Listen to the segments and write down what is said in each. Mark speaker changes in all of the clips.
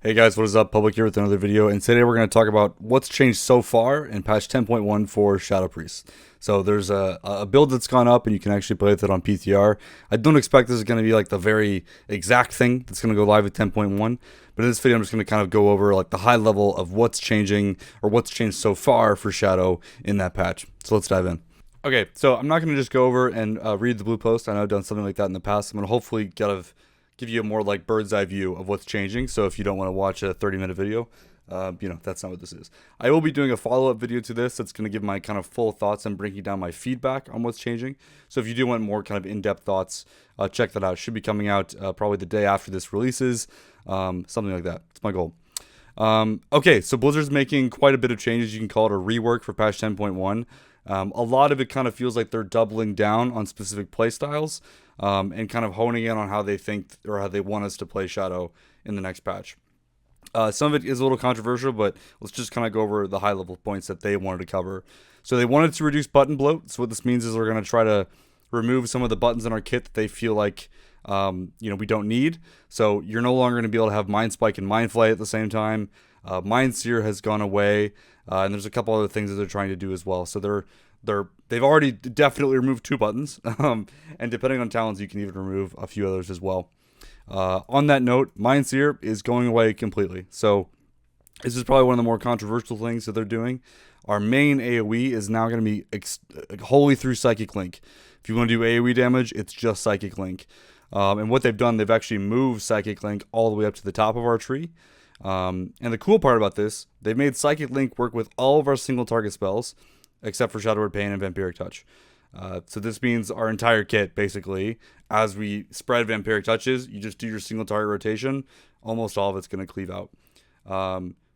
Speaker 1: Hey guys, what is up? Public here with another video, and today we're going to talk about what's changed so far in patch 10.1 for Shadow Priest. So there's a build that's gone up, and you can actually play with it on PTR. I don't expect this is going to be like the very exact thing that's going to go live with 10.1, but in this video I'm just going to kind of go over like the high level of what's changing or what's changed so far for Shadow in that patch. So let's dive in. Okay, so I'm not going to just go over and read the blue post. I know I've done something like that in the past. I'm going to hopefully give you a more like bird's eye view of what's changing. So if you don't want to watch a 30-minute video, that's not what this is. I will be doing a follow-up video to this that's going to give my kind of full thoughts and breaking down my feedback on what's changing. So if you do want more kind of in-depth thoughts, check that out. It should be coming out probably the day after this releases, something like that. It's my goal. Okay, so Blizzard's making quite a bit of changes. You can call it a rework for patch 10.1. A lot of it kind of feels like they're doubling down on specific playstyles and kind of honing in on how they think or how they want us to play Shadow in the next patch. Some of it is a little controversial, but let's just kind of go over the high-level points that they wanted to cover. So they wanted to reduce button bloat. So what this means is they're going to try to remove some of the buttons in our kit that they feel like we don't need. So you're no longer going to be able to have Mind Spike and Mind Flay at the same time. Mind Sear has gone away, and there's a couple other things that they're trying to do as well. So they've already definitely removed 2 buttons, and depending on talents, you can even remove a few others as well. On that note, Mind Sear is going away completely. So this is probably one of the more controversial things that they're doing. Our main AoE is now going to be wholly through Psychic Link. If you want to do AoE damage, it's just Psychic Link. And what they've done, they've actually moved Psychic Link all the way up to the top of our tree. And the cool part about this, they've made Psychic Link work with all of our single target spells, except for Shadow Word Pain and Vampiric Touch. So this means our entire kit, basically, as we spread Vampiric Touches, you just do your single target rotation, almost all of it's going to cleave out.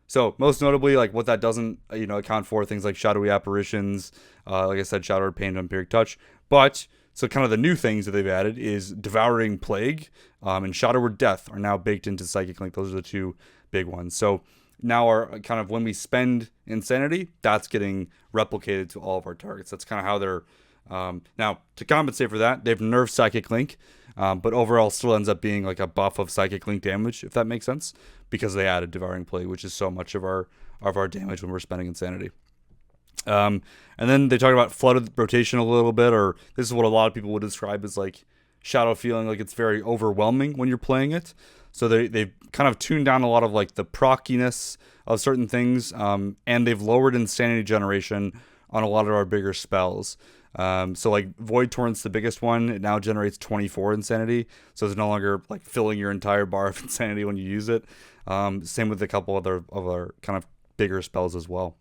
Speaker 1: So most notably, like what that doesn't, account for, things like Shadowy Apparitions, like I said, Shadow Word Pain and Vampiric Touch. But, so kind of the new things that they've added is Devouring Plague and Shadow Word Death are now baked into Psychic Link. Those are the 2 big ones. So now our kind of when we spend Insanity, that's getting replicated to all of our targets. That's kind of how they're now to compensate for that, they've nerfed Psychic Link, but overall still ends up being like a buff of Psychic Link damage, if that makes sense, because they added Devouring Plague, which is so much of our damage when we're spending Insanity. And then they talk about flooded rotation a little bit, or this is what a lot of people would describe as like Shadow feeling like it's very overwhelming when you're playing it. So they've kind of tuned down a lot of like the prockiness of certain things, and they've lowered Insanity generation on a lot of our bigger spells. So like Void Torrent's the biggest one. It now generates 24 Insanity, so it's no longer like filling your entire bar of Insanity when you use it. Same with a couple other kind of bigger spells as well.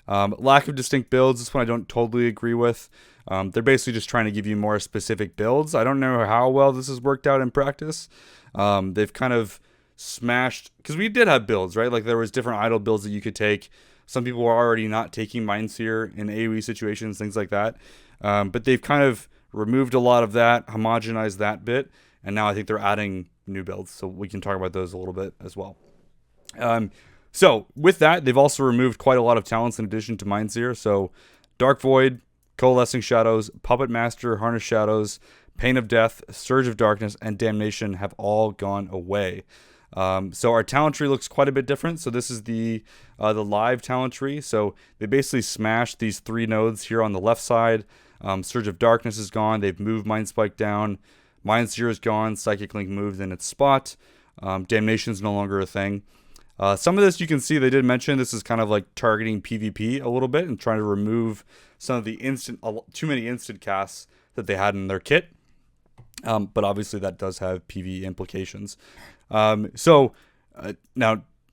Speaker 1: Lack of distinct builds, this one I don't totally agree with. They're basically just trying to give you more specific builds. I don't know how well this has worked out in practice. They've kind of smashed, because we did have builds, right? Like there was different idle builds that you could take. Some people were already not taking Mind Sear in AoE situations, things like that. But they've kind of removed a lot of that, homogenized that bit, and now I think they're adding new builds. So we can talk about those a little bit as well. So with that, they've also removed quite a lot of talents in addition to Mind Sear. So Dark Void, Coalescing Shadows, Puppet Master, Harness Shadows, Pain of Death, Surge of Darkness, and Damnation have all gone away. So our talent tree looks quite a bit different. So this is the live talent tree. So they basically smashed these 3 nodes here on the left side. Surge of Darkness is gone. They've moved Mind Spike down. Mind Sear is gone. Psychic Link moved in its spot. Damnation is no longer a thing. Some of this you can see they did mention this is kind of like targeting PvP a little bit and trying to remove some of the too many instant casts that they had in their kit. But obviously that does have PvE implications. Now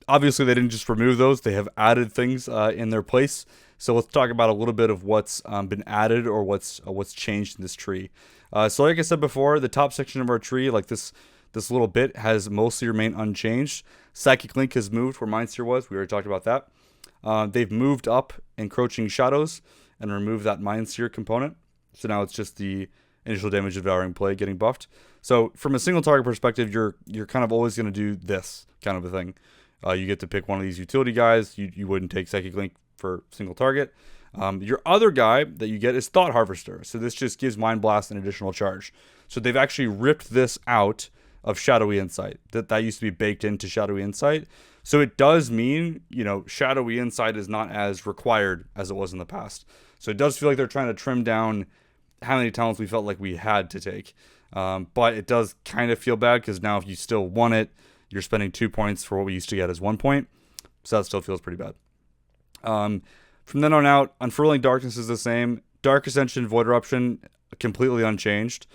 Speaker 1: obviously they didn't just remove those, they have added things in their place. So let's talk about a little bit of what's been added or what's changed in this tree. So like I said before, the top section of our tree, like this little bit, has mostly remained unchanged. Psychic Link has moved where Mind Sear was. We already talked about that. They've moved up Encroaching Shadows and removed that Mind Sear component. So now it's just the initial damage of Devouring Plague getting buffed. So from a single target perspective, you're kind of always going to do this kind of a thing. You get to pick one of these utility guys. You wouldn't take Psychic Link for single target. Your other guy that you get is Thought Harvester. So this just gives Mind Blast an additional charge. So they've actually ripped this out of Shadowy Insight. That used to be baked into Shadowy Insight. So it does mean, Shadowy Insight is not as required as it was in the past. So it does feel like they're trying to trim down how many talents we felt like we had to take. But it does kind of feel bad because now if you still want it, you're spending 2 points for what we used to get as 1 point. So that still feels pretty bad. From then on out, Unfurling Darkness is the same. Dark Ascension, Void Eruption, completely unchanged.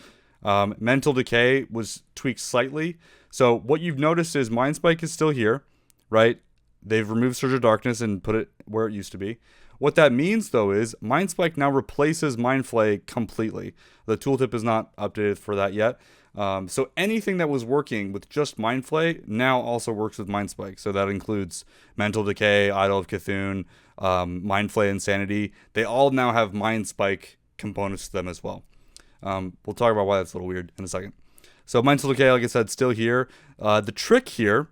Speaker 1: Mental Decay was tweaked slightly. So what you've noticed is Mind Spike is still here, right? They've removed Surge of Darkness and put it where it used to be. What that means, though, is Mind Spike now replaces Mind Flay completely. The tooltip is not updated for that yet. So anything that was working with just Mind Flay now also works with Mind Spike. So that includes Mental Decay, Idol of Cthulhu, Mind Flay, Insanity. They all now have Mind Spike components to them as well. We'll talk about why that's a little weird in a second. So Mental Decay, like I said, still here. The trick here,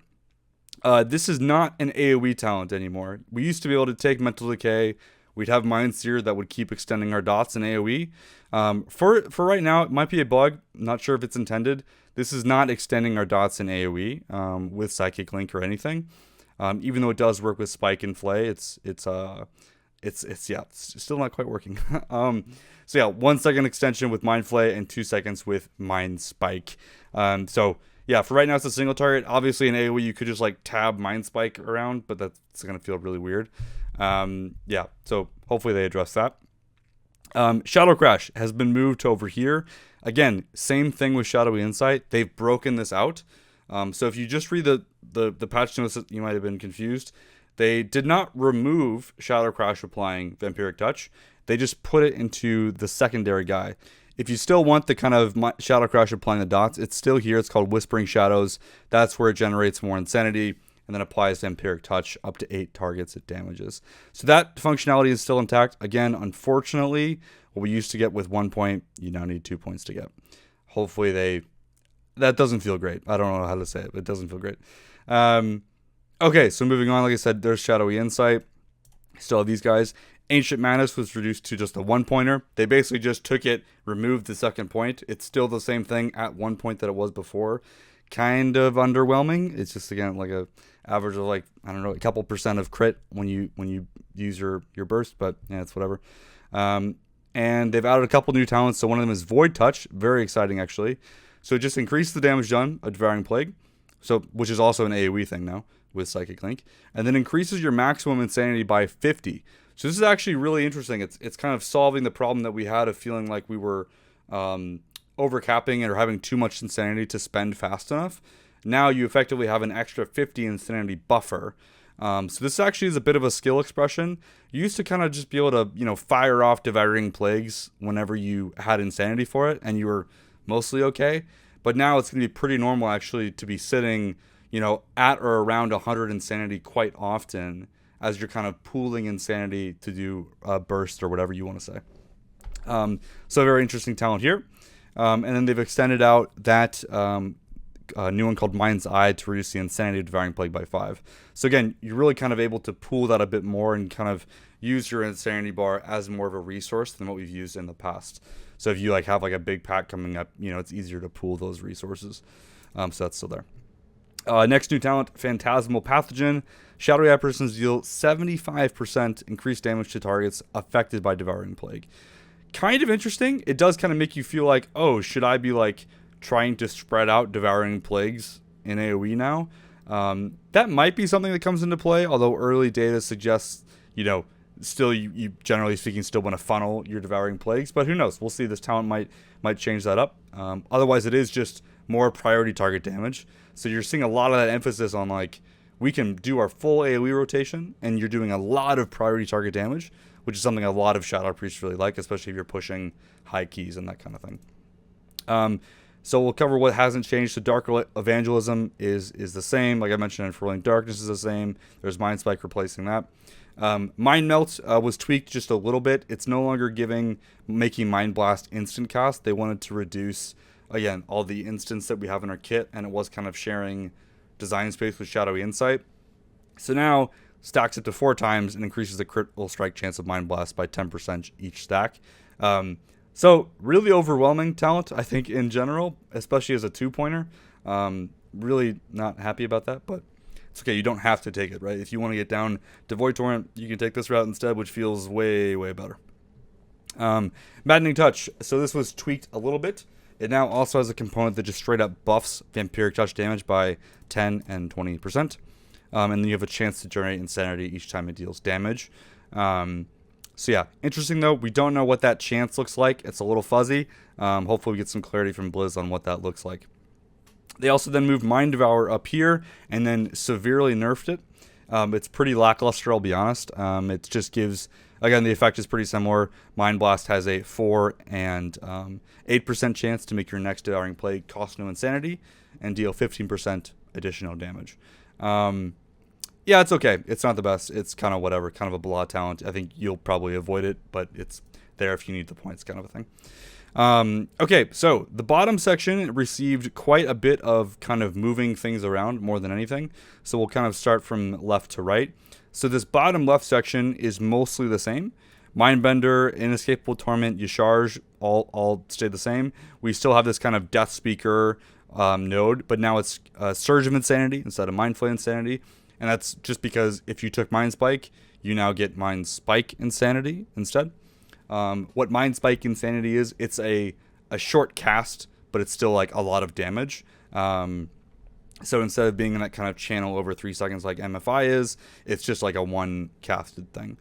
Speaker 1: this is not an AoE talent anymore. We used to be able to take Mental Decay. We'd have Mind Seer that would keep extending our dots in AoE. For right now, it might be a bug. Not sure if it's intended. This is not extending our dots in AoE with Psychic Link or anything. Even though it does work with Spike and Flay, it's still not quite working. So yeah, 1 second extension with Mind Flay and 2 seconds with Mind Spike. So yeah, for right now it's a single target. Obviously in AoE you could just like tab Mind Spike around, but that's gonna feel really weird. Yeah, so hopefully they address that. Shadow Crash has been moved to over here. Again, same thing with Shadowy Insight. They've broken this out. So if you just read the patch notes, you might have been confused. They did not remove Shadow Crash applying Vampiric Touch. They just put it into the secondary guy. If you still want the kind of Shadow Crash applying the dots, it's still here. It's called Whispering Shadows. That's where it generates more Insanity and then applies Vampiric Touch up to 8 targets it damages. So that functionality is still intact. Again, unfortunately, what we used to get with 1 point, you now need 2 points to get. Hopefully that doesn't feel great. I don't know how to say it, but it doesn't feel great. Okay, so moving on, like I said, there's Shadowy Insight. Still have these guys. Ancient Manus was reduced to just a 1-pointer. They basically just took it, removed the second point. It's still the same thing at 1 point that it was before. Kind of underwhelming. It's just, again, like a average of like, I don't know, a couple percent of crit when you use your burst, but yeah, it's whatever. And they've added a couple new talents. So one of them is Void Touch. Very exciting, actually. So just increase the damage done, a Devouring Plague. So, which is also an AoE thing now with Psychic Link. And then increases your maximum Insanity by 50. So this is actually really interesting. It's kind of solving the problem that we had of feeling like we were overcapping or having too much Insanity to spend fast enough. Now you effectively have an extra 50 Insanity buffer. So this actually is a bit of a skill expression. You used to kind of just be able to, fire off Devouring Plagues whenever you had Insanity for it, and you were mostly okay. But now it's going to be pretty normal, actually, to be sitting, at or around 100 Insanity quite often as you're kind of pooling Insanity to do a burst or whatever you want to say. So a very interesting talent here. And then they've extended out that new one called Mind's Eye to reduce the Insanity of Devouring Plague by 5. So again, you're really kind of able to pool that a bit more and kind of use your Insanity bar as more of a resource than what we've used in the past. So if you have a big pack coming up, it's easier to pool those resources. So that's still there. Next new talent, Phantasmal Pathogen. Shadowy Apparitions deal 75% increased damage to targets affected by Devouring Plague. Kind of interesting. It does kind of make you feel like, oh, should I be trying to spread out Devouring Plagues in AoE now? That might be something that comes into play, although early data suggests, still you generally speaking still want to funnel your Devouring Plagues, but who knows? We'll see. This talent might change that up. Otherwise, it is just more priority target damage. So you're seeing a lot of that emphasis on we can do our full AoE rotation, and you're doing a lot of priority target damage, which is something a lot of Shadow Priests really like, especially if you're pushing high keys and that kind of thing. So we'll cover what hasn't changed. So Dark Evangelism is the same. Like I mentioned, Unfurling Darkness is the same. There's Mind Spike replacing that. Mind Melt was tweaked just a little bit. It's no longer making Mind Blast instant cast. They wanted to reduce, again, all the instants that we have in our kit, and it was kind of sharing design space with Shadowy Insight. So now stacks it to 4 times and increases the critical strike chance of Mind Blast by 10% each stack. So really overwhelming talent, I think, in general, especially as a 2-pointer. Really not happy about that, but it's okay. You don't have to take it, right? If you want to get down to Void Torrent, you can take this route instead, which feels way, way better. Maddening Touch. So this was tweaked a little bit. It now also has a component that just straight up buffs Vampiric Touch damage by 10 and 20%. And then you have a chance to generate Insanity each time it deals damage. So yeah, interesting though. We don't know what that chance looks like. It's a little fuzzy. Hopefully we get some clarity from Blizz on what that looks like. They also then moved Mind Devour up here and then severely nerfed it. It's pretty lackluster, I'll be honest. It just gives, again, the effect is pretty similar. Mind Blast has a 4 and 8% chance to make your next Devouring Plague cost no Insanity and deal 15% additional damage. Yeah, it's okay. It's not the best. It's kind of whatever, kind of a blah talent. I think you'll probably avoid it, but it's there if you need the points, kind of a thing. Okay, so the bottom section received quite a bit of kind of moving things around more than anything. So we'll kind of start from left to right. So this bottom left section is mostly the same. Mindbender, Inescapable Torment, Yasharj all stay the same. We still have this kind of Death Speaker node, but now it's Surge of Insanity instead of Mindflay Insanity. And that's just because if you took Mind Spike, you now get Mind Spike Insanity instead. What Mind Spike Insanity is, it's a short cast, but it's still like a lot of damage. So instead of being in that kind of channel over 3 seconds like MFI is, it's just like a one casted thing.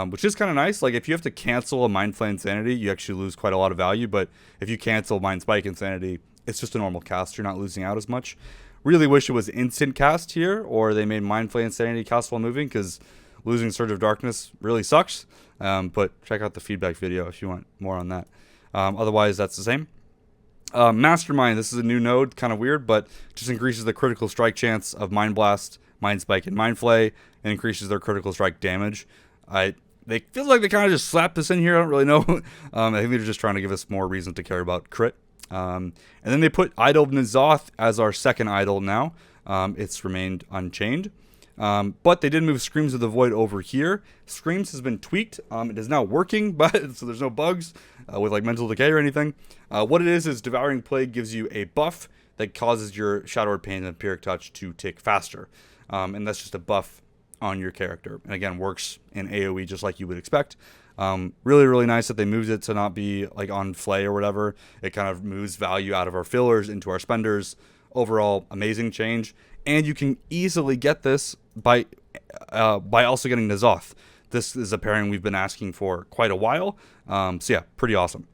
Speaker 1: Which is kind of nice. Like if you have to cancel a Mind Flay Insanity, you actually lose quite a lot of value. But if you cancel Mind Spike Insanity, it's just a normal cast. You're not losing out as much. Really wish it was instant cast here, or they made Mind Flay Insanity cast while moving, because losing Surge of Darkness really sucks. But check out the feedback video if you want more on that. Otherwise, that's the same. Mastermind, this is a new node, kind of weird, but just increases the critical strike chance of Mind Blast, Mind Spike, and Mind Flay, and increases their critical strike damage. They feel like they kind of just slapped this in here. I don't really know. I think they're just trying to give us more reason to care about crit. And then they put Idol of N'Zoth as our second idol now. It's remained unchanged. But they did move Screams of the Void over here. Screams has been tweaked. It is now working, but so there's no bugs with like mental decay or anything. What it is Devouring Plague gives you a buff that causes your Shadow Word Pain and Vampiric Touch to tick faster. And that's just a buff on your character. And again, works in AoE just like you would expect. Really, really nice that they moved it to not be like on Flay or whatever. It kind of moves value out of our fillers into our spenders. Overall, amazing change. And you can easily get this by also getting N'Zoth. This is a pairing we've been asking for quite a while. So yeah, pretty awesome.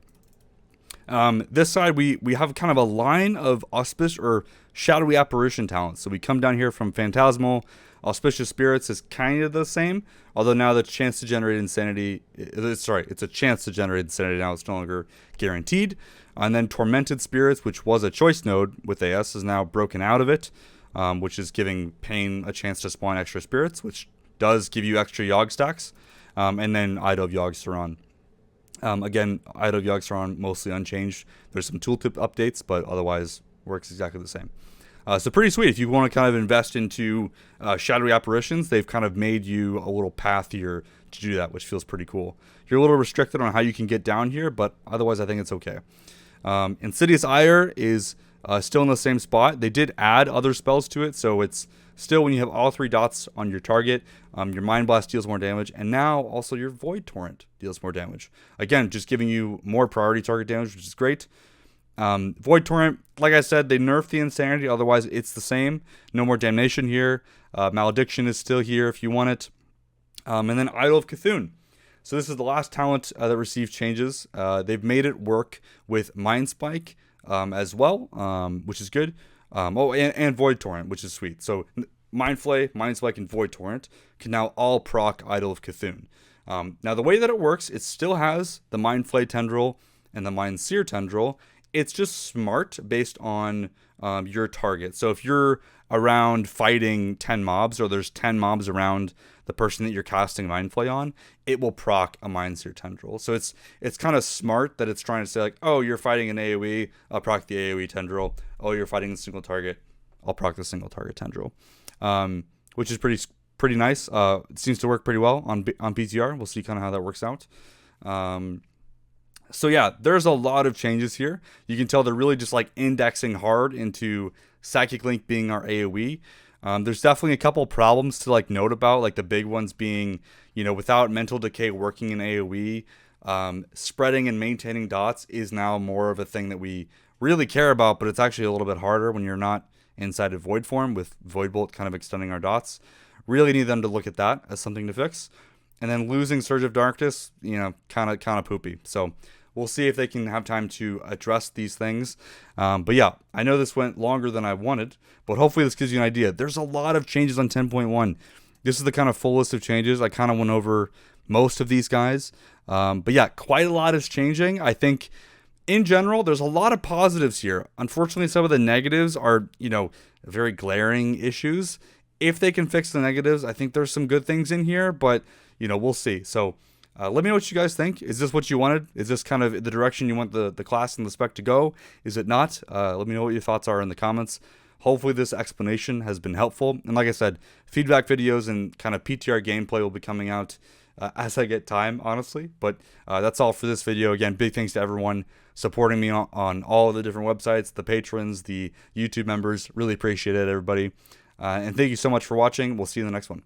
Speaker 1: This side, we have kind of a line of Auspicious or Shadowy Apparition talents. So we come down here from Phantasmal. Auspicious Spirits is kind of the same, although now the chance to generate Insanity, it's a chance to generate Insanity now, it's no longer guaranteed. And then Tormented Spirits, which was a choice node with AS, is now broken out of it, which is giving Pain a chance to spawn extra spirits, which does give you extra Yogg stacks. And then Idol of Yogg Saron. Again, Idol of Yogg Saron mostly unchanged. There's some tooltip updates, but otherwise works exactly the same. So pretty sweet. If you want to kind of invest into Shadowy Apparitions, they've kind of made you a little path here to do that, which feels pretty cool. You're a little restricted on how you can get down here, but otherwise I think it's okay. Insidious Ire is still in the same spot. They did add other spells to it, so it's still when you have all 3 dots on your target, your Mind Blast deals more damage, and now also your Void Torrent deals more damage. Again, just giving you more priority target damage, which is great. Void Torrent, like I said, they nerfed the Insanity, otherwise it's the same. No more Damnation here. Malediction is still here if you want it. And then Idol of Cthulhu. So this is the last talent that received changes. They've made it work with Mind Spike as well, which is good. And Void Torrent, which is sweet. So Mind Flay, Mind Spike, and Void Torrent can now all proc Idol of Cthulhu. Now the way that it works, it still has the Mind Flay Tendril and the Mind Sear Tendril. It's just smart based on your target. So if you're around fighting 10 mobs, or there's 10 mobs around the person that you're casting Mind Flay on, it will proc a Mind Sear Tendril. So it's kind of smart that it's trying to say like, oh, you're fighting an AoE, I'll proc the AoE Tendril. Oh, you're fighting a single target, I'll proc the single target Tendril. Which is pretty nice. It seems to work pretty well on PTR. We'll see kind of how that works out. So yeah, there's a lot of changes here. You can tell they're really just like indexing hard into Psychic Link being our AoE. There's definitely a couple problems to like note about, like the big ones being, without Mental Decay working in AoE, spreading and maintaining dots is now more of a thing that we really care about, but it's actually a little bit harder when you're not inside of Void form with Void Bolt kind of extending our dots. Really need them to look at that as something to fix. And then losing Surge of Darkness, kind of poopy. So we'll see if they can have time to address these things. But yeah, I know this went longer than I wanted, but hopefully this gives you an idea. There's a lot of changes on 10.1. This is the kind of full list of changes. I kind of went over most of these guys. But yeah, quite a lot is changing. I think in general, there's a lot of positives here. Unfortunately, some of the negatives are, very glaring issues. If they can fix the negatives, I think there's some good things in here, but, we'll see. So let me know what you guys think. Is this what you wanted? Is this kind of the direction you want the class and the spec to go? Is it not? Let me know what your thoughts are in the comments. Hopefully this explanation has been helpful. And like I said, feedback videos and kind of PTR gameplay will be coming out as I get time, honestly. But that's all for this video. Again, big thanks to everyone supporting me on all the different websites, the patrons, the YouTube members. Really appreciate it, everybody. And thank you so much for watching. We'll see you in the next one.